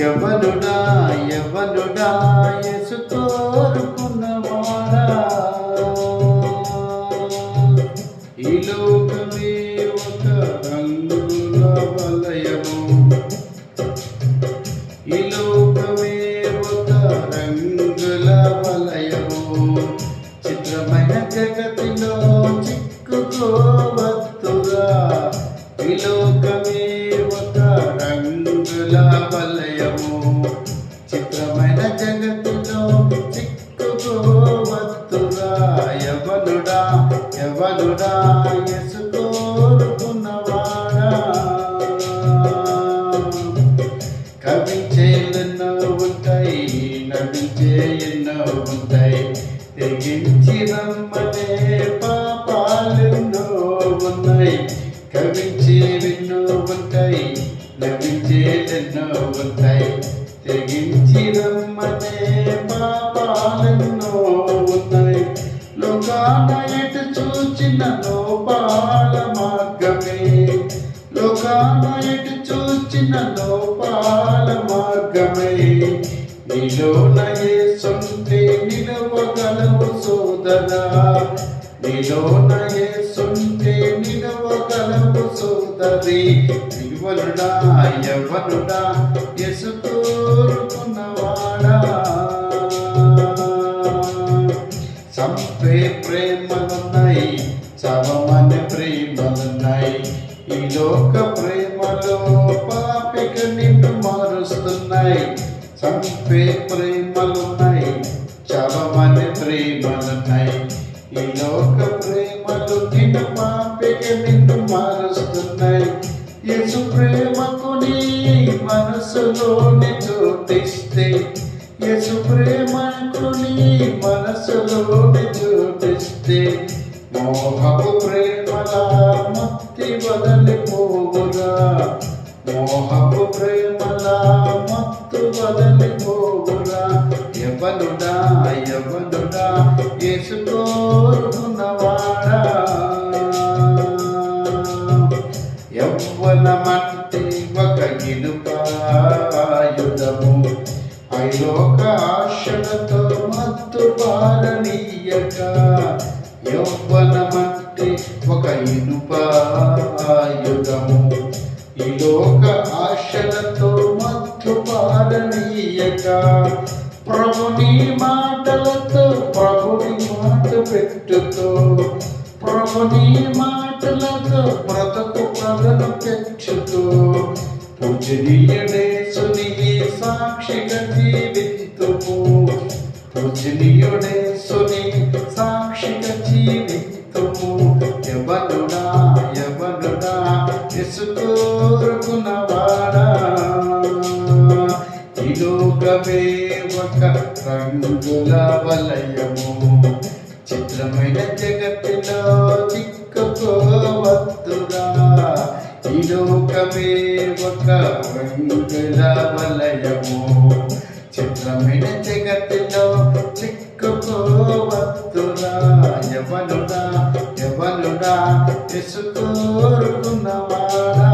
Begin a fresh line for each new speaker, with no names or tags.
యవనుడా యవనుడా యేసు కోరుకున్నవాడా, ఈ లోకమే ఒక రంగుల వలయము, ఈ లోకమే ఒక రంగుల వలయము, చిత్రమైన జగతిలో చిక్కుకోవద్దురా, ఈ లోకమే ఒక రంగుల వలయము, చిత్రమైన జగతిలో చిక్కుకోవద్దురా. యవనుడా యవనుడా యేసు కోరుకున్నవాడా, కవించే ఎన్నో ఉంటాయి, నవ్వించే ఎన్నో ఉంటాయి, తెగించి రమ్మనే పాపాలెన్నో ఉన్నాయి, కవించే ఎన్నో ఉంటాయి, నవ్వించేదెన్నో ఉంటాయి, తెగించి రమ్మనే పాపాలెన్నో ఉన్నాయి. లోకాన ఎటు చూచిన లోపాల మార్గమే, లోకాన ఎటు చూచిన లోపాల మార్గమే, నీలోన యేసుంటే నిలవగలవు సోదరా, నీలోన యేసుంటే నిలవగలవు సోదరి. యవనుడా యవనుడా యేసు కోరుకున్నవాడా, చంపే ప్రేమలున్నాయి, చవమనే ప్రేమలున్నాయి, ఈ లోక ప్రేమలో పాపిక నిన్ను మారుస్తున్నాయి. చంపే ప్రేమలున్నాయి, చవమనే ప్రేమలున్నాయి, ఈ లోక ప్రేమలు నిన్ను పాపిక నిన్ను మారుస్తున్నాయి. యేసు ప్రేమకు నీ మనసులోని చోటిస్తే, యేసు ప్రేమకు నీ మనసులోని చోటిస్తే, మోహపు ప్రేమల మత్తి వదలిపోవురా, మోహపు ప్రేమల మత్తు వదలిపోవురా. యవనుడా యవనుడా యేసు కోరుకున్నవాడా, యవ్వనమంటే ఒక ఇనుపాయుధము, ఐలోక ఆశలతో మత్తు బారనీయక, యవ్వనమంటే ఒక ఇనుపాయుధము, ఈ లోక ఆశలతో మత్తు బారనీయక, ప్రభుని మాటలతో ప్రభుని మాట పెట్టుతో, ప్రభుని మాటలతో బ్రతుకు ప్రజలు పెంచుతూ, పూజనీయుడేసుని సాక్షిగా జీవింతుము, పూజనీయుడేసుని సాక్షిగా జీవింతుము. యవనుడా యవనుడా యేసు కోరుకున్నవాడా, ఈ లోకమే ఒక రంగుల వలయము, చిత్రమైన జగతిలో చిక్కుకోవద్దురా, ఈ లోకమే ఒక రంగుల వలయము, చిత్రమైన జగతిలో చిక్కుకోవద్దురా. యవనుడా యవనుడా యేసు కోరుకున్నవాడా.